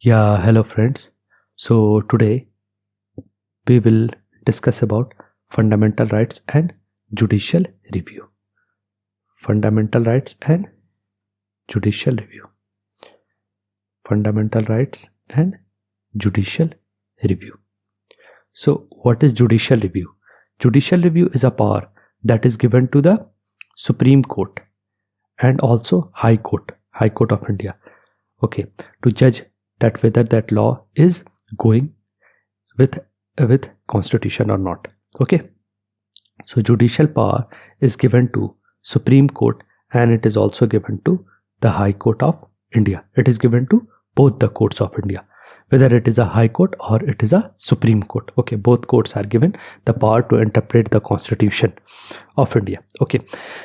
Yeah, hello friends. So today we will discuss about fundamental rights and judicial review. Fundamental rights and judicial review. Fundamental rights and judicial review. So what is judicial review? Judicial review is a power that is given to the Supreme Court and also High Court of India. Okay, to judge that whether that law is going with constitution or not. Okay, so judicial power is given to Supreme Court and it is also given to the High Court of India. It is given to both the courts of India, whether it is a High Court or it is a Supreme Court. Okay, both courts are given the power to interpret the Constitution of India. Okay,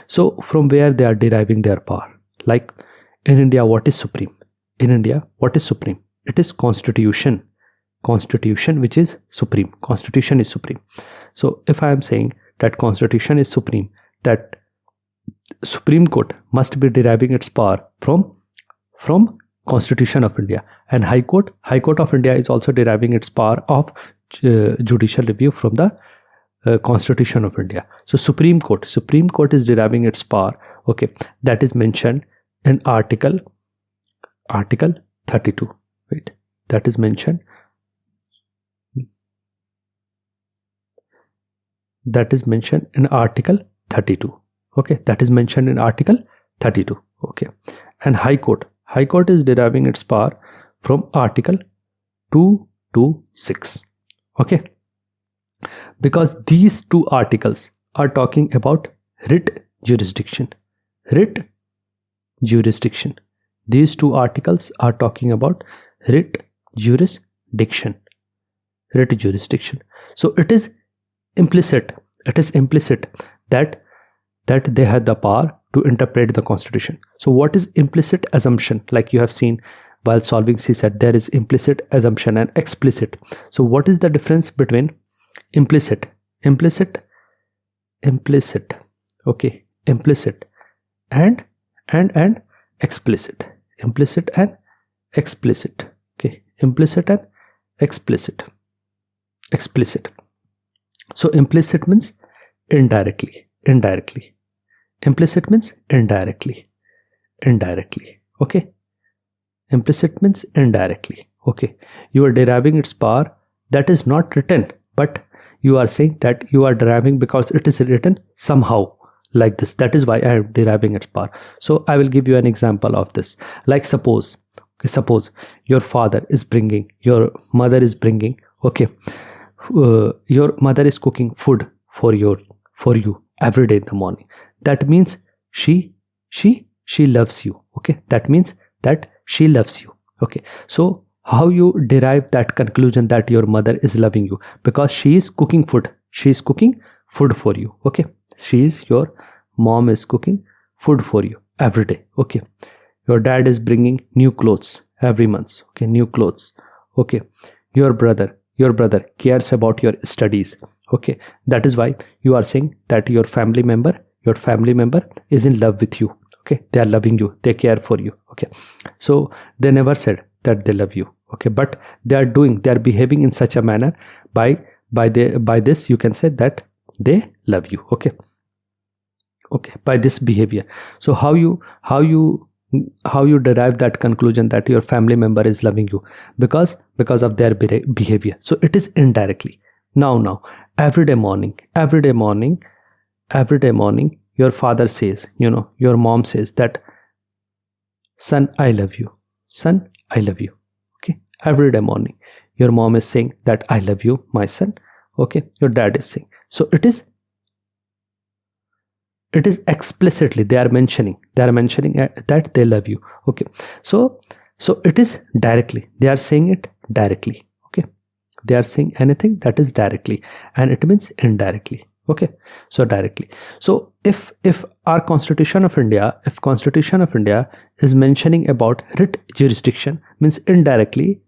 so from where they are deriving their power? Like in India, what is supreme? In India, what is supreme? It is Constitution. Constitution which is supreme. Constitution is supreme. So if I am saying that Constitution is supreme, that Supreme Court must be deriving its power from Constitution of India, and High Court of India is also deriving its power of judicial review from the Constitution of India. So Supreme Court is deriving its power. Okay, that is mentioned in Article 32. Wait, that is mentioned. That is mentioned in Article 32. Okay, that is mentioned in Article 32. Okay, and High Court is deriving its power from Article 2 to 6. Okay, because these two articles are talking about writ jurisdiction. These two articles are talking about writ jurisdiction. So it is implicit that they have the power to interpret the Constitution. So what is implicit assumption? Like you have seen while solving CSAT, there is implicit assumption and explicit. So what is the difference between implicit, okay, implicit and explicit, implicit and explicit. Okay, implicit and explicit. So implicit means indirectly. Implicit means indirectly. Okay, implicit means indirectly. Okay, you are deriving its power that is not written, but you are saying that you are deriving because it is written somehow like this. That is why I am deriving its power. So I will give you an example of this. Like suppose your father is bringing, your mother is bringing, okay, your mother is cooking food for you every day in the morning. That means she loves you. Okay, that means that she loves you. Okay, so how you derive that conclusion that your mother is loving you? Because she is cooking food. She is cooking food for you. Okay, your mom is cooking food for you every day. Okay, your dad is bringing new clothes every month. Okay, new clothes. Okay, your brother cares about your studies. Okay, that is why you are saying that your family member is in love with you. Okay, they are loving you, they care for you. Okay, so they never said that they love you. Okay, but they are behaving in such a manner by this you can say that they love you. Okay, by this behavior. So how you derive that conclusion that your family member is loving you? Because of their behavior. So it is indirectly. Now every morning your father says, your mom says that, son, I love you. Okay, every day morning your mom is saying that I love you, my son. Okay, your dad is saying. So it is explicitly they are mentioning that they love you. Okay, so it is directly, they are saying it directly. Okay, they are saying anything that is directly, and it means indirectly. Okay, so directly. So if our Constitution of India is mentioning about writ jurisdiction, means indirectly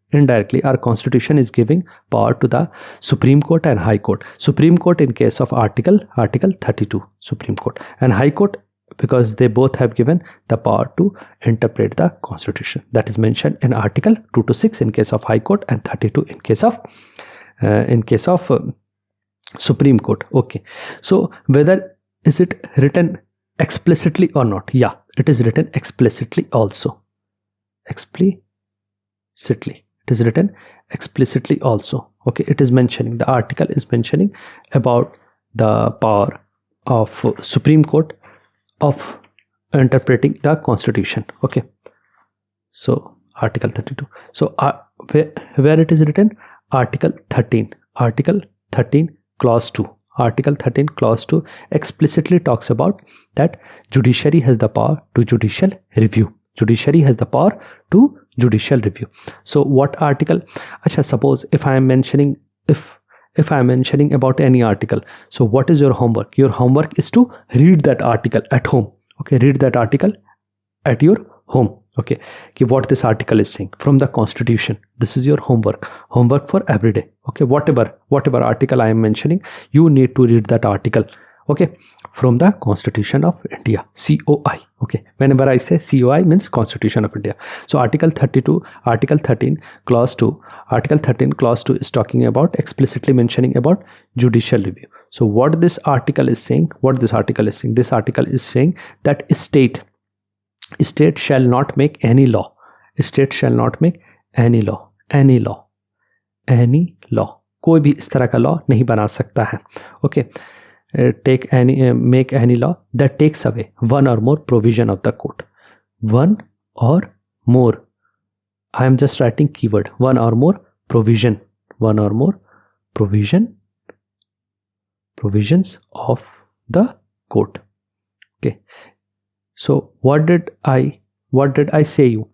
our Constitution is giving power to the Supreme Court and High Court. Supreme Court in case of Article 32, Supreme Court, and High Court because they both have given the power to interpret the constitution. That is mentioned in article 2 to 6 in case of High Court and 32 in case of Supreme Court. Okay, so whether is it written explicitly or not? Yeah, it is written explicitly also. Explicitly, it is written explicitly also. Okay, it is mentioning, the article is mentioning about the power of Supreme Court of interpreting the constitution. Okay, so article 32. So where it is written? Article 13 clause 2. Article 13 clause 2 explicitly talks about that judiciary has the power to judicial review. Judiciary has the power to judicial review. So what article? Acha, suppose if I am mentioning, if I am mentioning about any article, so what is your homework? Your homework is to read that article at home. Okay, read that article at your home. Okay, what this article is saying from the constitution. This is your homework for every day. Okay, whatever article I am mentioning, you need to read that article. Okay, from the Constitution of India, COI. Okay, whenever I say COI means Constitution of India. So article 32, article 13 clause 2, article 13 clause 2 is talking about, explicitly mentioning about judicial review. So what this article is saying, this article is saying that state shall not make any law. State shall not make any law. कोई भी इस तरह का law नहीं बना सकता है. Okay, make any law that takes away one or more provision of the code. One or more. I am just writing keyword. One or more provision. One or more provisions of the code. Okay. So what did I say you?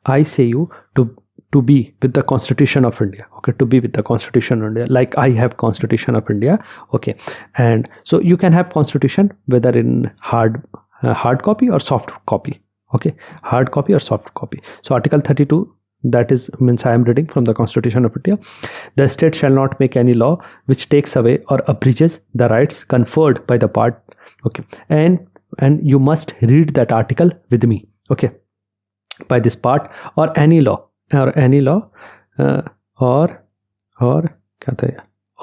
I say you to be with the Constitution of India. Okay, to be with the Constitution of India. Like I have Constitution of India. Okay, and so you can have Constitution whether in hard copy or soft copy. Okay, hard copy or soft copy. So article 32, that is means I am reading from the Constitution of India. The state shall not make any law which takes away or abridges the rights conferred by the part. Okay, and you must read that article with me. Okay, by this part or any law or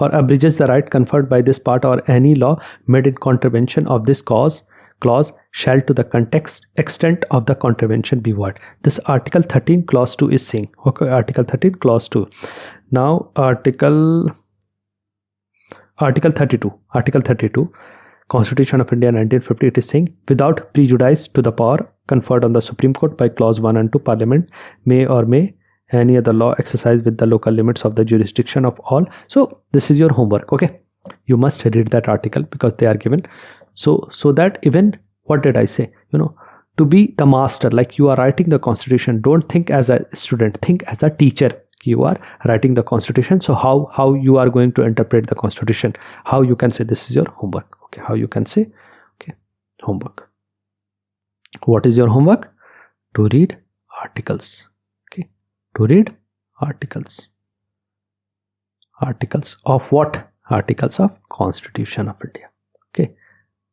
abridges the right conferred by this part or any law made in contravention of this clause shall to the extent of the contravention be void. This article 13 clause 2 is saying. Okay, article 13 clause 2. Now article 32 Constitution of India 1950, it is saying, without prejudice to the power conferred on the Supreme Court by clause 1 and 2, Parliament may any other law exercise with the local limits of the jurisdiction of all. So this is your homework. Okay, you must read that article because they are given. So that even, what did I say? To be the master, like you are writing the Constitution, don't think as a student, think as a teacher. You are writing the Constitution. So how you are going to interpret the Constitution? How you can say this is your homework? Okay, how you can say, okay, homework. What is your homework? To read articles. Okay, to read articles. Articles of what? Articles of Constitution of India. Okay,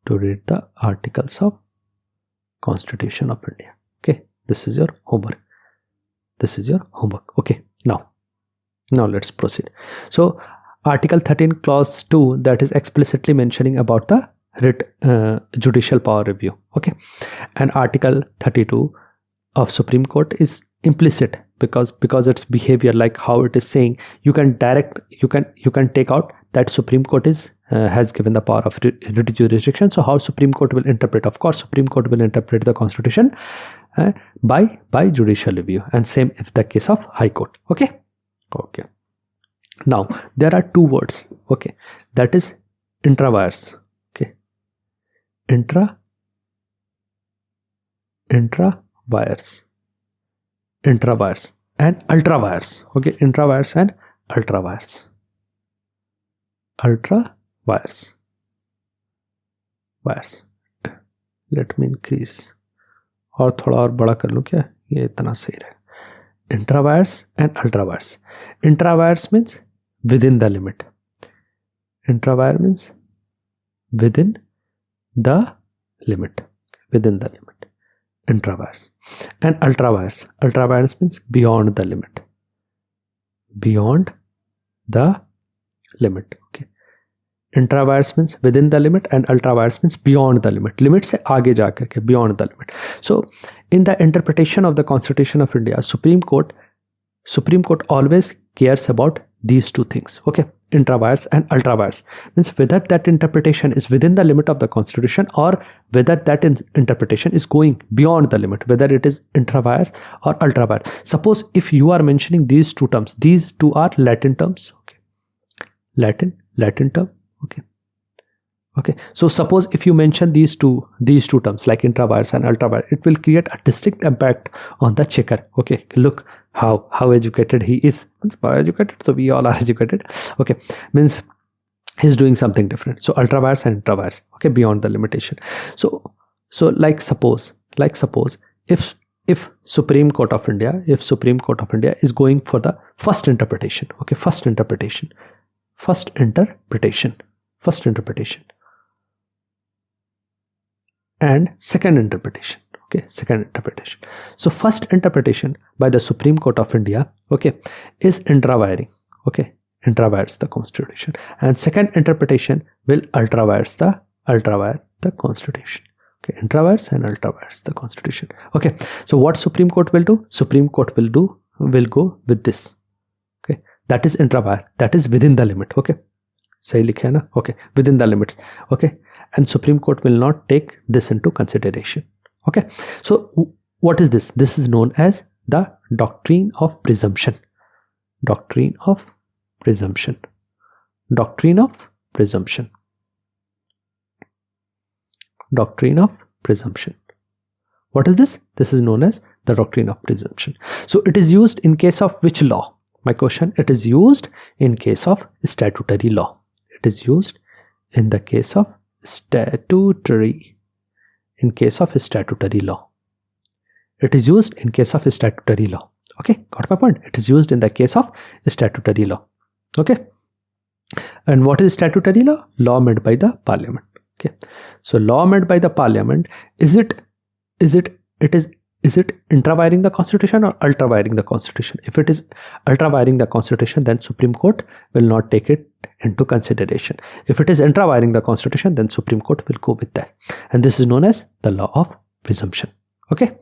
to read the articles of Constitution of India. Okay, this is your homework. Okay, now let's proceed. So article 13 clause 2, that is explicitly mentioning about the judicial power review. Okay, and article 32 of Supreme Court is implicit because its behavior, like how it is saying, you can take out that Supreme Court has given the power of jurisdiction. So how Supreme Court will interpret? Of course, Supreme Court will interpret the Constitution by judicial review, and same if the case of High Court. Okay. Now there are two words. Okay, that is intrawires. Okay, intrawires and ultrawires. Okay, intrawires and ultrawires. Wires. Let me increase और थोड़ा और बड़ा कर लूँ क्या? ये इतना सही रहे. Intrawires and ultrawires. Intrawires means within the limit. Intrawire means within the limit. within the limit. Intravires. And ultravires. Ultravires means beyond the limit. Beyond the limit. Okay. Intravires means within the limit and ultravires means beyond the limit. Limit से आगे जा करके, beyond the limit. So in the interpretation of the Constitution of India, Supreme Court always cares about these two things. Okay. Intravires and ultravires means whether that interpretation is within the limit of the Constitution or whether that interpretation is going beyond the limit, whether it is intravires or ultravires. Suppose if you are mentioning these two terms, these two are Latin terms. Okay. Latin term. Okay. So suppose if you mention these two terms like intravires and ultravires, it will create a distinct impact on the checker. Okay. Look how educated he is. Educated, so we all are educated. Okay. Means he's doing something different. So ultravires and intravires. Okay. Beyond the limitation. So like suppose if Supreme Court of India is going for the first interpretation. Okay. First interpretation. And second interpretation. Okay, second interpretation. So first interpretation by the Supreme Court of India, okay, is intravaring. Okay, intravires the Constitution. And second interpretation will ultravire the Constitution. Okay, intravires and ultravires the Constitution. Okay, so what Supreme Court will do? Supreme Court will go with this. Okay, that is intravire. That is within the limit. Okay, sahi likha hai na? Okay, within the limits. Okay, and Supreme Court will not take this into consideration. Okay, so what is this? This is known as the doctrine of presumption. Doctrine of presumption. Doctrine of presumption. Doctrine of presumption. What is this? This is known as the doctrine of presumption. So it is used in case of which law? My question, it is used in case of statutory law. It is used in the case of statutory law. It is used in case of statutory law. Okay, got my point? It is used in the case of statutory law. Okay, and what is statutory law? Law made by the parliament. Okay, so law made by the parliament, is it intravaring the Constitution or ultravaring the Constitution? If it is ultravaring the Constitution, then Supreme Court will not take it into consideration. If it is intravaring the Constitution, then Supreme Court will go with that. And this is known as the law of presumption. Okay,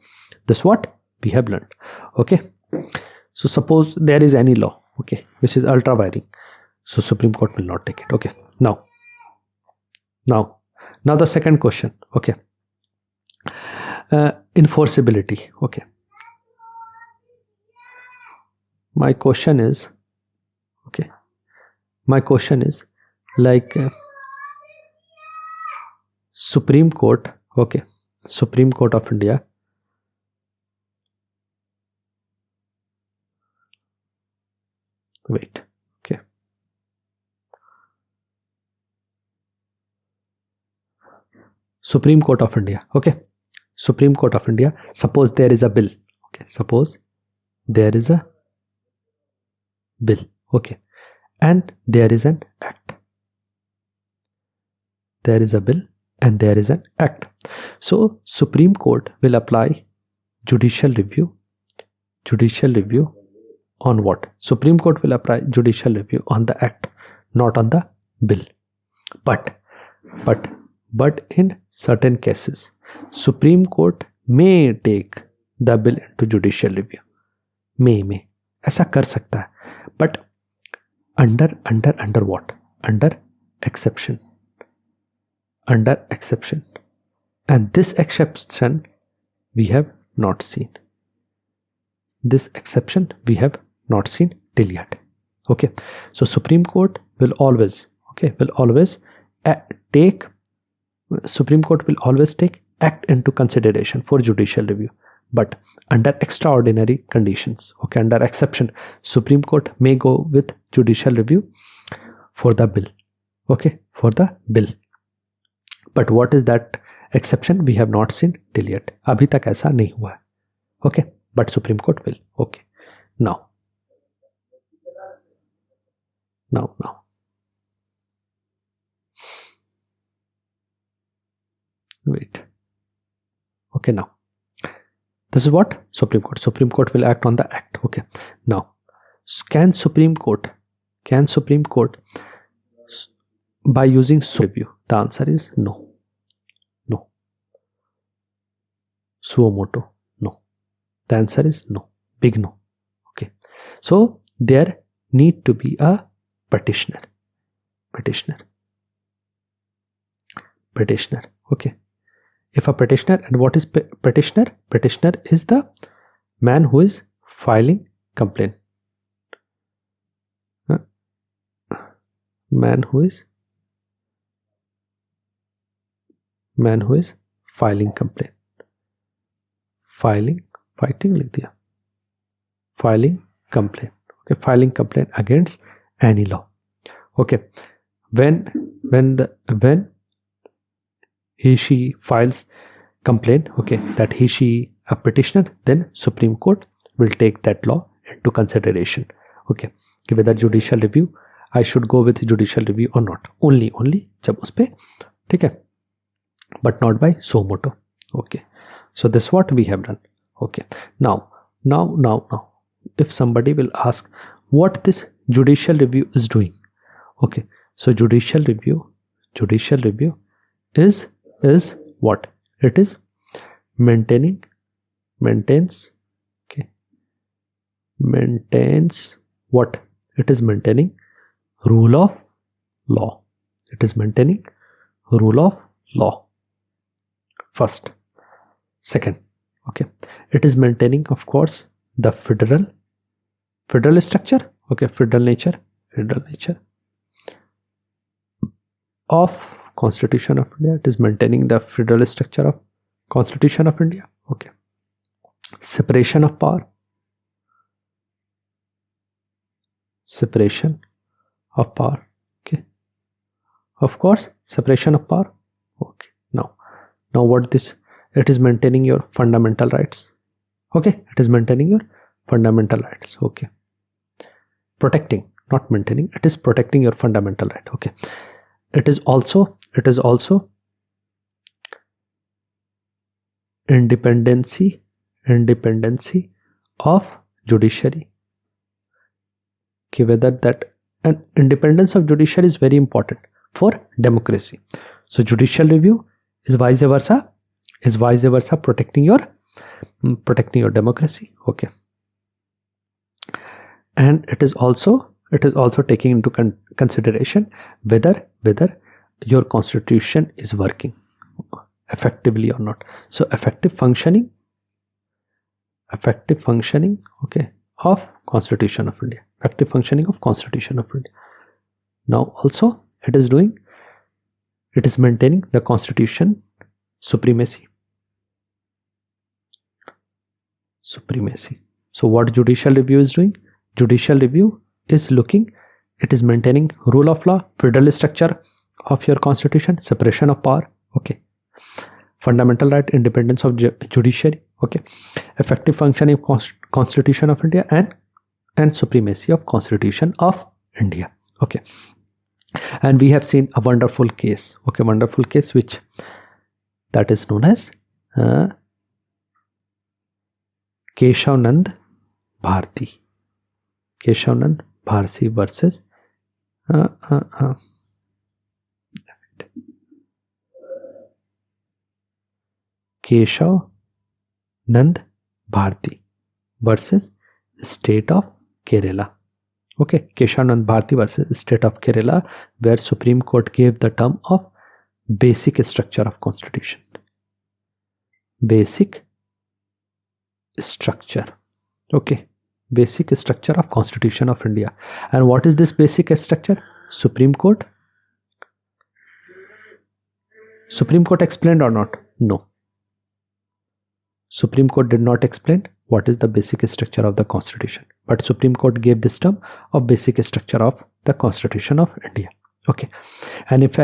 this is what we have learned. Okay, so suppose there is any law, okay, which is ultravaring, so Supreme Court will not take it. Okay, now the second question. Okay, enforceability. Okay, my question is like Supreme Court. Okay, Supreme Court of India wait. Okay, Supreme Court of India. Okay, Supreme Court of India, suppose there is a bill. Okay, suppose there is a bill. Okay, and there is an act. There is a bill and there is an act. So Supreme Court will apply judicial review. Judicial review on what? Supreme Court will apply judicial review on the act, not on the bill. But in certain cases, Supreme Court may take the bill into judicial review. May. ऐसा कर सकता है. But under what? Under exception. Under exception. And this exception we have not seen. This exception we have not seen till yet. Okay. So Supreme Court will always take act into consideration for judicial review, but under extraordinary conditions. Okay, under exception, Supreme Court may go with judicial review for the bill. Okay, for the bill. But what is that exception? We have not seen till yet. अभी तक ऐसा नहीं हुआ है. Okay, but Supreme Court will. Okay, now. Wait. Okay, now this is what Supreme Court will act on the act. Okay, now can Supreme Court by using review? The answer is no. Suo motu, no. The answer is no, big no. Okay, so there need to be a petitioner. Okay, if a petitioner, and what is petitioner? Petitioner is the man who is filing complaint. Man who is filing complaint. Filing complaint. Okay, filing complaint against any law. Okay, when he/she files complaint, okay, that he/she a petitioner, then Supreme Court will take that law into consideration. Okay, whether judicial review, I should go with judicial review or not. Only जब उस पे, ठीक है, but not by suo motu. Okay, so this is what we have done. Okay, now if somebody will ask what this judicial review is doing. Okay, so judicial review is what? It is maintains what? It is maintaining rule of law. It is maintaining rule of law. First. Second, okay, it is maintaining, of course, the federal structure. Okay, federal nature of Constitution of India. It is maintaining the federal structure of Constitution of India. Okay, separation of power. Okay, of course, separation of power. Okay, now what this? It is maintaining your fundamental rights. Okay, it is maintaining your fundamental rights. Okay, protecting, not maintaining, it is protecting your fundamental right. Okay, it is also independency of judiciary. Okay, whether that, and independence of judiciary is very important for democracy. So judicial review is vice versa protecting your democracy. Okay, and it is also taking into consideration whether your constitution is working effectively or not. So effective functioning, okay, of Constitution of India. Effective functioning of Constitution of India. Now also it is maintaining the Constitution supremacy. So what judicial review is doing? Judicial review is looking, it is maintaining rule of law, federal structure of your constitution, separation of power. Okay, fundamental right, independence of judiciary. Okay, effective functioning of Constitution of India and supremacy of Constitution of India. Okay, and we have seen a wonderful case. Okay, wonderful case which that is known as Keshav Bharti versus Keshav Bharti versus State of Kerala. Okay, Keshav Bharti versus State of Kerala, where Supreme Court gave the term of basic structure of Constitution. Basic structure. Okay, basic structure of Constitution of India. And what is this basic structure? Supreme Court explained or not? No. Supreme Court did not explain what is the basic structure of the Constitution, but Supreme Court gave this term of basic structure of the Constitution of India. Okay, and if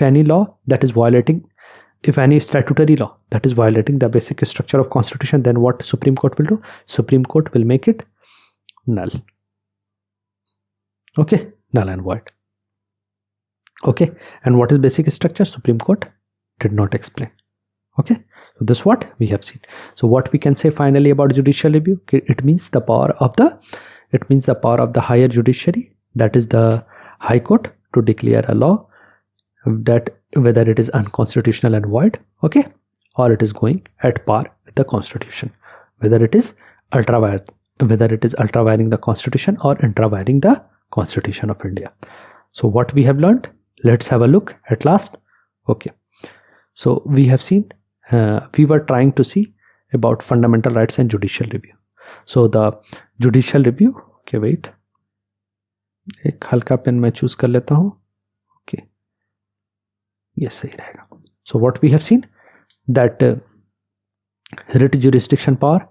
any law that is violating, if any statutory law that is violating the basic structure of Constitution, then what Supreme Court will do? Supreme Court will make it null. Okay, null and void. Okay, and what is basic structure? Supreme Court did not explain. Okay, So this what we have seen. So what we can say finally about judicial review, it means the power of the higher judiciary, that is the High Court, to declare a law that whether it is unconstitutional and void, okay, or it is going at par with the constitution, whether it is ultraviring the constitution or intraviring the Constitution of India. So what we have learned, let's have a look at last. Okay, so we have seen, we were trying to see about fundamental rights and judicial review. So the judicial review, okay, wait, एक हल्का pen मैं choose कर लेता हूं. Okay, ये सही रहेगा. So what we have seen, that writ jurisdiction power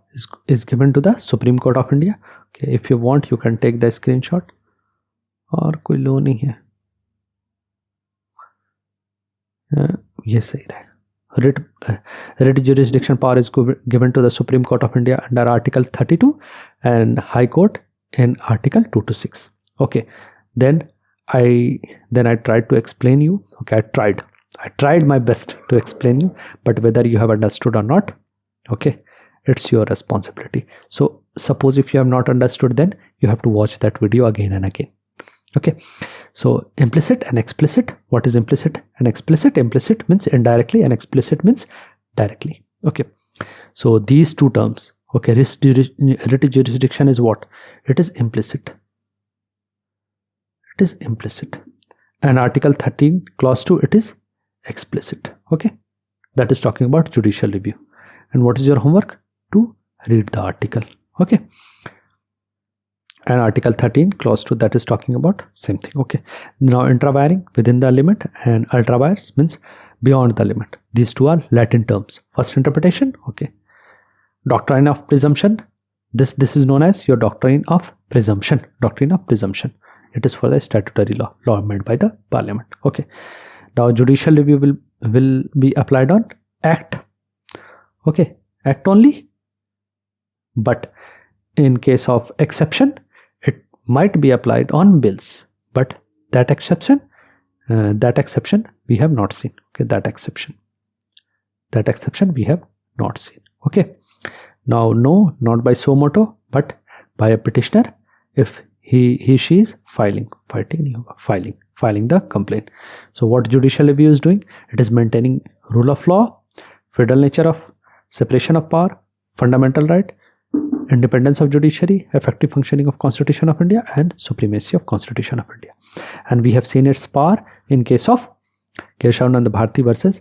is given to the Supreme Court of India. Okay, if you want you can take the screenshot. और कोई लो नहीं है, ये सही रहेगा. Writ jurisdiction power is given to the Supreme Court of India under Article 32 and High Court in Article 2 to 6. Okay, then I tried to explain you. Okay, I tried my best to explain you, but whether you have understood or not, okay, it's your responsibility. So suppose if you have not understood, then you have to watch that video again and again. Okay, so implicit and explicit. What is implicit and explicit? Implicit means indirectly and explicit means directly. Okay, so these two terms, okay, writ jurisdiction is what? It is implicit. It is implicit. And Article 13 clause 2, it is explicit. Okay, that is talking about judicial review. And what is your homework? To read the article. Okay, and Article 13 clause 2, that is talking about same thing. Okay, now intraviring, within the limit, and ultravires means beyond the limit. These two are Latin terms. First interpretation, okay, doctrine of presumption. This is known as your doctrine of presumption. Doctrine of presumption. It is for the statutory law made by the Parliament. Okay, now judicial review will be applied on act. Okay, act only, but in case of exception, it might be applied on bills, but that exception we have not seen. Okay, that exception we have not seen. Okay, now no, not by suo motu, but by a petitioner if she is filing the complaint. So what judicial review is doing? It is maintaining rule of law, federal nature of separation of power, fundamental right, independence of judiciary, effective functioning of Constitution of India, and supremacy of Constitution of India. And we have seen its power in case of Keshavananda Bharati versus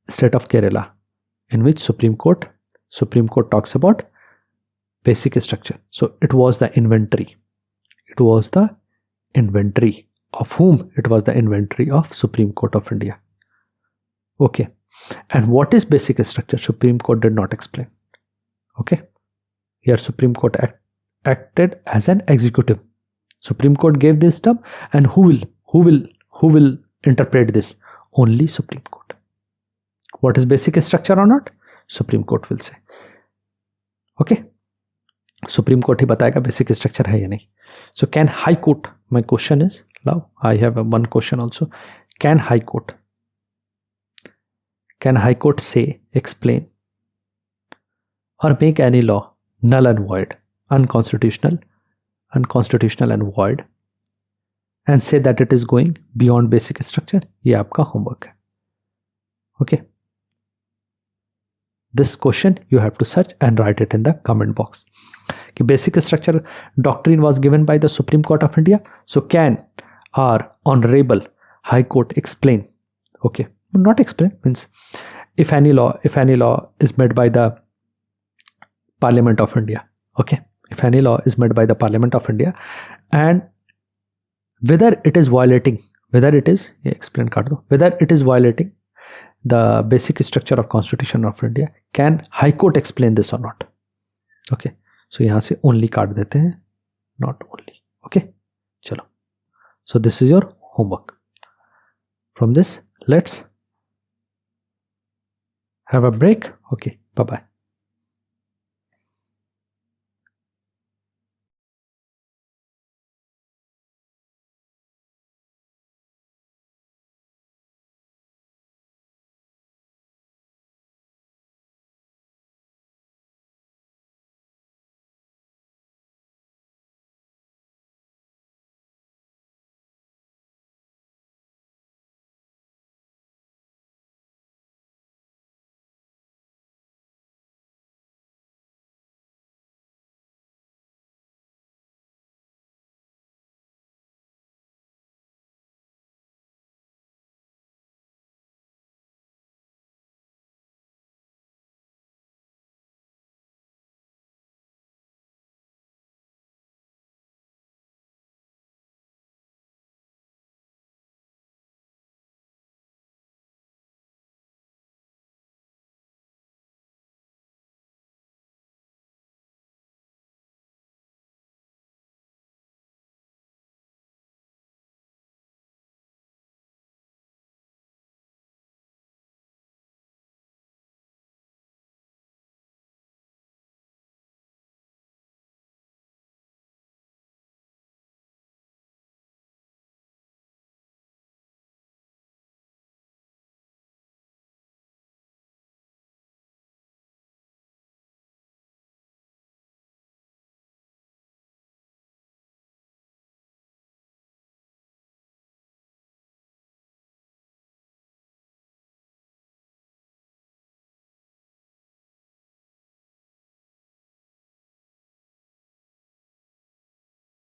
State of Kerala, in which Supreme Court talks about basic structure. So it was the inventory. It was the inventory of whom? It was the inventory of Supreme Court of India. Okay, and what is basic structure? Supreme Court did not explain. Okay, here Supreme Court acted as an executive. Supreme Court gave this term, and who will interpret this? Only Supreme Court. What is basic structure or not? Supreme Court will say. Okay, Supreme Court ही बताएगा basic structure है या नहीं. So can High Court? My question is, now I have one question also. Can High Court say, explain, or make any law null and void, unconstitutional and void, and say that it is going beyond basic structure? ये आपका homework है. Okay, this question you have to search and write it in the comment box. कि basic structure doctrine was given by the Supreme Court of India. So can our honorable High Court explain? Okay, not explain means if any law is made by the Parliament of India. Okay, if any law is made by the Parliament of India, and whether it is violating the basic structure of Constitution of India, can High Court explain this or not? Okay, so यहाँ से only काट देते हैं, not only. Okay, चलो. So this is your homework. From this, let's have a break. Okay, bye bye.